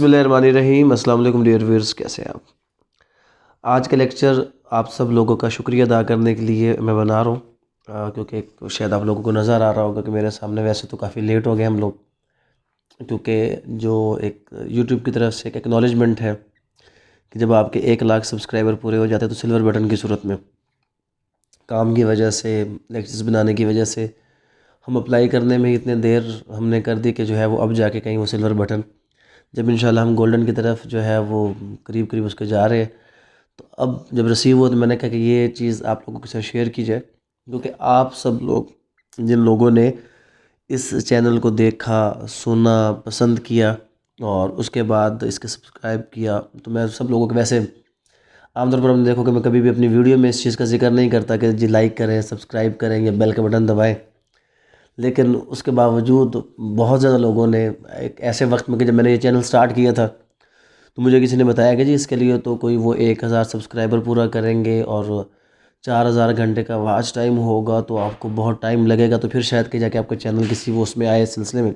बिस्मिल्लाहिर्रहमानिर्रहीम। अस्सलाम वालेकुम डियर व्यूअर्स, कैसे हैं आप। आज का लेक्चर आप सब लोगों का शुक्रिया अदा करने के लिए मैं बना रहा हूँ, क्योंकि शायद आप लोगों को नज़र आ रहा होगा कि मेरे सामने वैसे तो काफ़ी लेट हो गए हम लोग, क्योंकि जो एक यूट्यूब की तरफ से एक एक्नॉलेजमेंट है कि जब आपके 1 लाख सब्सक्राइबर पूरे हो जाते हैं तो सिल्वर बटन की सूरत में काम की वजह से, लेक्चर्स बनाने की वजह से हम अप्लाई करने में इतने देर हमने कर दी कि जो है वो अब जाके कहीं वो सिल्वर बटन, जब इंशाल्लाह हम गोल्डन की तरफ जो है वो करीब करीब उसके जा रहे हैं, तो अब जब रिसीव हुआ तो मैंने कहा कि ये चीज़ आप लोगों के साथ शेयर की जाए, क्योंकि आप सब लोग जिन लोगों ने इस चैनल को देखा, सुना, पसंद किया और उसके बाद इसके सब्सक्राइब किया, तो मैं सब लोगों को वैसे आमतौर पर हमने देखो कि मैं कभी भी अपनी वीडियो में इस चीज़ का जिक्र नहीं करता कि जी लाइक करें, सब्सक्राइब करें या बेल का बटन दबाएं, लेकिन उसके बावजूद बहुत ज़्यादा लोगों ने एक ऐसे वक्त में कि जब मैंने ये चैनल स्टार्ट किया था तो मुझे किसी ने बताया कि जी इसके लिए तो कोई वो 1000 सब्सक्राइबर पूरा करेंगे और 4000 घंटे का वॉच टाइम होगा, तो आपको बहुत टाइम लगेगा, तो फिर शायद कि जाके आपका चैनल किसी वो उसमें आए सिलसिले में।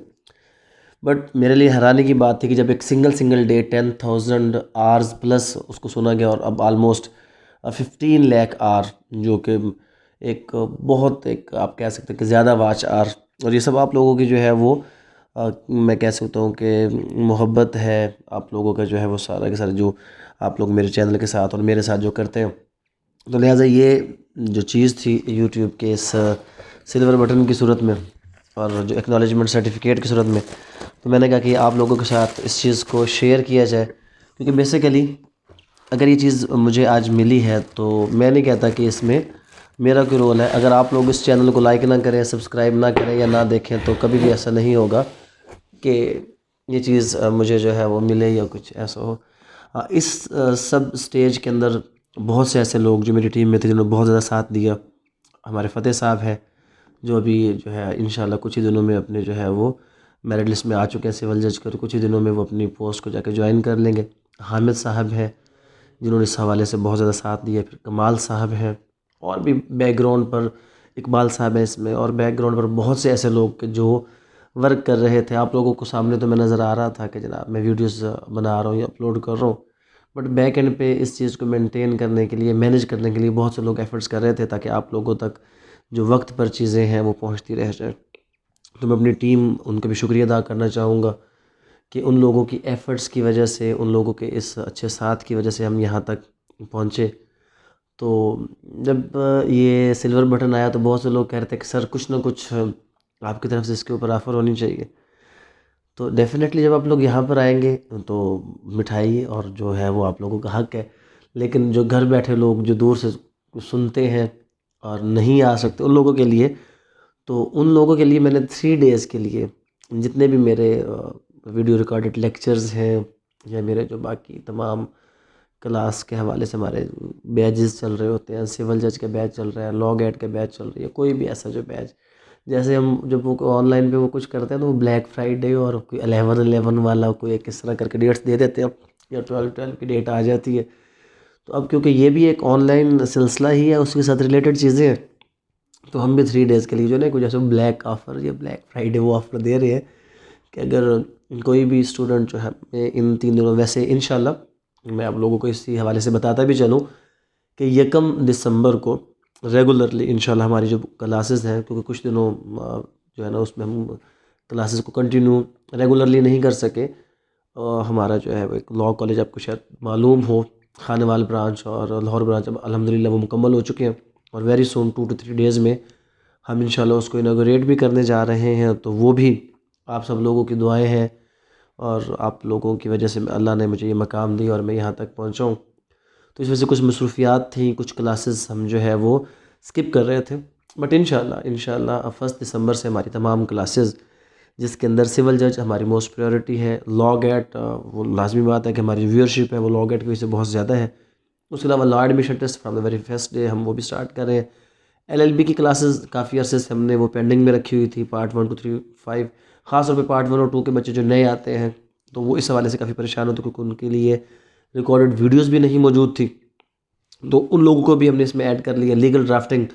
बट मेरे लिए हैरानी की बात थी कि जब एक सिंगल डे 10,000 आवर्स प्लस उसको सुना गया और अब आलमोस्ट 15 लाख आवर, जो कि एक बहुत एक आप कह सकते हैं कि ज़्यादा वॉच आवर, और ये सब आप लोगों की जो है वो मैं कह सकता हूँ कि मोहब्बत है आप लोगों का, जो है वो सारा के सारा जो आप लोग मेरे चैनल के साथ और मेरे साथ जो करते हैं, तो लिहाजा ये जो चीज़ थी यूट्यूब के इस सिल्वर बटन की सूरत में और जो एक्नॉलेजमेंट सर्टिफिकेट की सूरत में, तो मैंने कहा कि आप लोगों के साथ इस चीज़ को शेयर किया जाए, क्योंकि बेसिकली अगर ये चीज़ मुझे आज मिली है तो मैं नहीं कहता कि इसमें मेरा कोई रोल है। अगर आप लोग इस चैनल को लाइक ना करें, सब्सक्राइब ना करें या ना देखें, तो कभी भी ऐसा नहीं होगा कि ये चीज़ मुझे जो है वो मिले या कुछ ऐसा हो। इस सब स्टेज के अंदर बहुत से ऐसे लोग जो मेरी टीम में थे जिन्होंने बहुत ज़्यादा साथ दिया। हमारे फ़तेह साहब हैं जो अभी जो है इंशाल्लाह कुछ ही दिनों में अपने जो है वो मेरिट लिस्ट में आ चुके हैं सिविल जज कर, कुछ ही दिनों में वो अपनी पोस्ट को जाकर ज्वाइन कर लेंगे। हामिद साहब हैं जिन्होंने इस हवाले से बहुत ज़्यादा साथ दिया। फिर कमाल साहब हैं, और भी बैकग्राउंड पर इकबाल साहब है इसमें, और बैकग्राउंड पर बहुत से ऐसे लोग जो वर्क कर रहे थे। आप लोगों को सामने तो मैं नज़र आ रहा था कि जनाब मैं वीडियोस बना रहा हूँ या अपलोड कर रहा हूँ, बट बैक एंड पे इस चीज़ को मेंटेन करने के लिए, मैनेज करने के लिए बहुत से लोग एफर्ट्स कर रहे थे ताकि आप लोगों तक जो वक्त पर चीज़ें हैं वो पहुँचती रह जाए। तो मैं अपनी टीम उनका भी शुक्रिया अदा करना चाहूँगा कि उन लोगों की एफ़र्ट्स की वजह से, उन लोगों के इस अच्छे साथ की वजह से हम यहाँ तक पहुँचे। तो जब ये सिल्वर बटन आया तो बहुत से लोग कह रहे थे कि सर कुछ ना कुछ आपकी तरफ से इसके ऊपर ऑफ़र होनी चाहिए। तो डेफ़िनेटली जब आप लोग यहाँ पर आएँगे तो मिठाई और जो है वो आप लोगों का हक़ है, लेकिन जो घर बैठे लोग जो दूर से सुनते हैं और नहीं आ सकते, उन लोगों के लिए, तो उन लोगों के लिए मैंने 3 डेज़ के लिए जितने भी मेरे वीडियो रिकॉर्डेड लेक्चर्स हैं या मेरे जो बाकी तमाम क्लास के हवाले से हमारे बैचेस चल रहे होते हैं, सिविल जज का बैच चल रहा है, लॉ गेट का बैच चल रही है, कोई भी ऐसा जो बैच, जैसे हम जब वो ऑनलाइन पे वो कुछ करते हैं तो वो ब्लैक फ्राइडे और कोई 11/11 वाला कोई एक इस तरह करके डेट्स दे देते हैं या 12/12 की डेट आ जाती है। तो अब क्योंकि ये भी एक ऑनलाइन सिलसिला ही है, उसके साथ रिलेटेड चीज़ें हैं, तो हम भी 3 डेज़ के लिए जो है कुछ ऐसे ब्लैक ऑफ़र या ब्लैक फ्राइडे वो ऑफ़र दे रहे हैं कि अगर कोई भी स्टूडेंट जो है इन 3 दिनों, वैसे इंशाल्लाह मैं आप लोगों को इसी हवाले से बताता भी चलूँ कि 1 दिसंबर को रेगुलरली इंशाल्लाह हमारी जो क्लासेस हैं, क्योंकि कुछ दिनों जो है ना उसमें हम क्लासेस को कंटिन्यू रेगुलरली नहीं कर सके। हमारा जो है वो एक लॉ कॉलेज आपको शायद मालूम हो, खानेवाल ब्रांच और लाहौर ब्रांच अब अल्हम्दुलिल्लाह वो मुकम्मल हो चुके हैं और वेरी सून 2 to 3 डेज़ में हम इंशाल्लाह उसको इनॉग्रेट भी करने जा रहे हैं। तो वो भी आप सब लोगों की दुआएं हैं और आप लोगों की वजह से अल्लाह ने मुझे ये मकाम दी और मैं यहाँ तक पहुँचा हूँ। तो इस वजह से कुछ मसरूफियात थी, कुछ क्लासेस हम जो है वो स्किप कर रहे थे, बट इंशाल्लाह 1 दिसंबर से हमारी तमाम क्लासेस, जिसके अंदर सिविल जज हमारी मोस्ट प्रायोरिटी है, लॉ गेट वो लाजमी बात है कि हमारी व्यूअरशिप है वो लॉ गेट की वजह से बहुत ज़्यादा है। उसके अलावा law admission test from the very first day हम वो भी स्टार्ट कर रहे हैं। एलएलबी की क्लासेस काफ़ी अरसे से हमने वो पेंडिंग में रखी हुई थी, पार्ट 1 2 3 5, ख़ास तौर पे पार्ट 1 और 2 के बच्चे जो नए आते हैं तो वो इस हवाले से काफ़ी परेशान होते क्योंकि उनके लिए रिकॉर्डेड वीडियोस भी नहीं मौजूद थी, तो उन लोगों को भी हमने इसमें ऐड कर लिया। लीगल ड्राफ्टिंग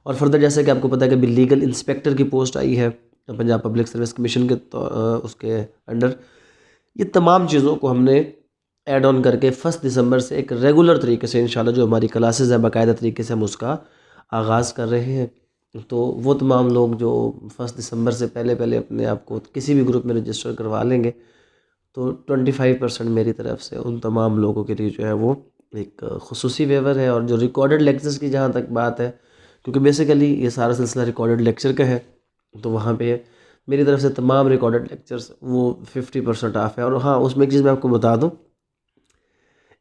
और फर्दर जैसे कि आपको पता है कि अभी लीगल इंस्पेक्टर की पोस्ट आई है पंजाब पब्लिक सर्विस कमीशन के उसके अंडर, ये तमाम चीज़ों को हमने ऐड ऑन करके 1 दिसंबर से एक रेगुलर तरीके से इंशाल्लाह जो हमारी क्लासेस हैं बाकायदा तरीके से हम उसका आगाज़ कर रहे हैं। तो वो तमाम लोग जो 1 दिसंबर से पहले पहले अपने आप को किसी भी ग्रुप में रजिस्टर करवा लेंगे, तो 25% मेरी तरफ से उन तमाम लोगों के लिए जो है वो एक खुसूसी वेवर है। और जो रिकॉर्डेड लेक्चर्स की जहाँ तक बात है, क्योंकि बेसिकली ये सारा सिलसिला रिकॉर्डेड लेक्चर का है, तो वहाँ पे मेरी तरफ से तमाम रिकॉर्डेड लेक्चर्स वो 50% ऑफ है। और हाँ, उसमें एक चीज़ मैं आपको बता दूँ,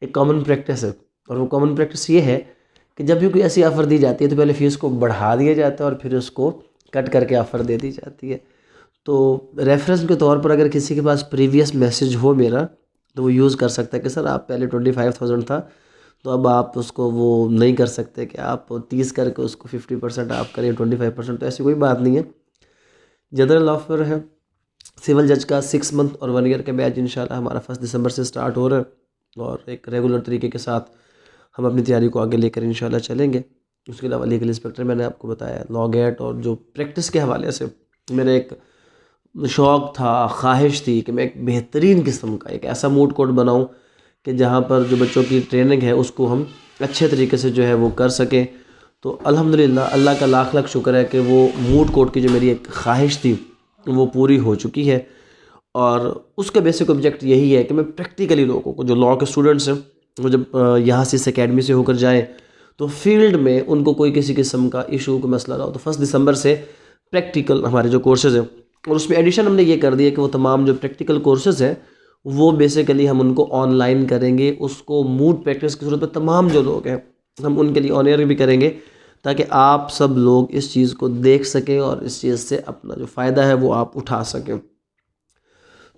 एक कॉमन प्रैक्टिस है, और वो कॉमन प्रैक्टिस ये है कि जब भी कोई ऐसी ऑफ़र दी जाती है तो पहले फ़ीस को बढ़ा दिया जाता है और फिर उसको कट करके ऑफ़र दे दी जाती है। तो रेफरेंस के तौर पर अगर किसी के पास प्रीवियस मैसेज हो मेरा, तो वो यूज़ कर सकता है कि सर आप पहले 25,000 था, तो अब आप उसको वो नहीं कर सकते कि आप 30 करके उसको 50% आप करें 25%, तो ऐसी कोई बात नहीं है। जनरल ऑफर है सिविल जज का 6 मंथ और 1 ईयर का बैच इंशाल्लाह हमारा 1 दिसंबर से स्टार्ट हो रहा है, और एक रेगुलर तरीके के साथ हम अपनी तैयारी को आगे लेकर इंशाल्लाह चलेंगे। उसके अलावा लीगल इंस्पेक्टर मैंने आपको बताया, लॉ गेट, और जो प्रैक्टिस के हवाले से मेरा एक शौक़ था, ख्वाहिश थी कि मैं एक बेहतरीन किस्म का एक ऐसा मूड कोर्ट बनाऊं कि जहां पर जो बच्चों की ट्रेनिंग है उसको हम अच्छे तरीके से जो है वो कर सकें। तो अल्हम्दुलिल्लाह अल्लाह का लाख लाख शुक्र है कि वो मूड कोर्ट की जो मेरी एक ख्वाहिश थी वो पूरी हो चुकी है। और उसका बेसिक ऑब्जेक्ट यही है कि मैं प्रैक्टिकली लोगों को, जो लॉ के स्टूडेंट्स हैं, वो जब यहाँ से इस एकेडमी से होकर जाएँ तो फील्ड में उनको कोई किसी किस्म का इशू का मसला ना हो। तो 1 दिसंबर से प्रैक्टिकल हमारे जो कोर्सेज़ हैं, और उसमें एडिशन हमने ये कर दिया कि वो तमाम जो प्रैक्टिकल कोर्सेज़ हैं वो बेसिकली हम उनको ऑनलाइन करेंगे। उसको मूड प्रैक्टिस की सूरत में तमाम जो लोग हैं हम उनके लिए ऑन एयर भी करेंगे, ताकि आप सब लोग इस चीज़ को देख सकें और इस चीज़ से अपना जो फ़ायदा है वो आप उठा सकें।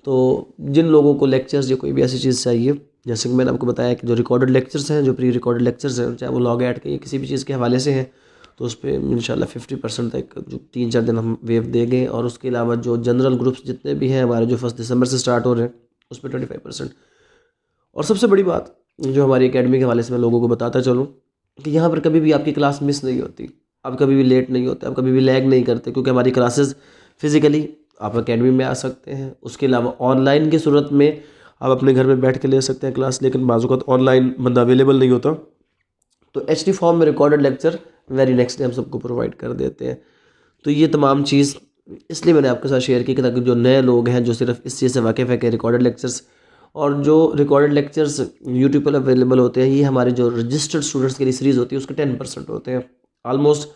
तो जिन लोगों को लेक्चर्स या कोई भी ऐसी चीज़ चाहिए, जैसे कि मैंने आपको बताया कि जो रिकॉर्डेड लेक्चर्स हैं, जो प्री रिकॉर्डेड लेक्चर्स हैं, चाहे वो लॉग ऐड के या किसी भी चीज़ के हवाले से हैं, तो उस पर इंशाल्लाह 50% तक जो 3-4 दिन हम वेव देंगे। और उसके अलावा जो जनरल ग्रुप्स जितने भी हैं हमारे जो 1 दिसंबर से स्टार्ट हो रहे हैं उस पर 25%। और सबसे बड़ी बात जो हमारी एकेडमी के हवाले से मैं लोगों को बताता चलूँ कि यहाँ पर कभी भी आपकी क्लास मिस नहीं होती, आप कभी भी लेट नहीं होते, आप कभी भी लैग नहीं करते, क्योंकि हमारी क्लासेस फिज़िकली आप एकेडमी में आ सकते हैं। उसके अलावा ऑनलाइन की सूरत में आप अपने घर में बैठ के ले सकते हैं क्लास, लेकिन बाज़ ऑनलाइन बंदा अवेलेबल नहीं होता, तो एचडी फॉर्म में recorded lecture very next day हम सबको प्रोवाइड कर देते हैं। तो ये तमाम चीज़ इसलिए मैंने आपके साथ शेयर की कि ताकि जो नए लोग हैं जो सिर्फ इस चीज़ से वाकिफ़ है कि रिकॉर्डेड लेक्चर्स, और जो रिकॉर्डेड लेक्चर्स यूट्यूब पर अवेलेबल होते हैं, ये हमारे जो रजिस्टर्ड स्टूडेंट्स के लिए सीरीज़ होती है उसके 10% होते हैं। ऑलमोस्ट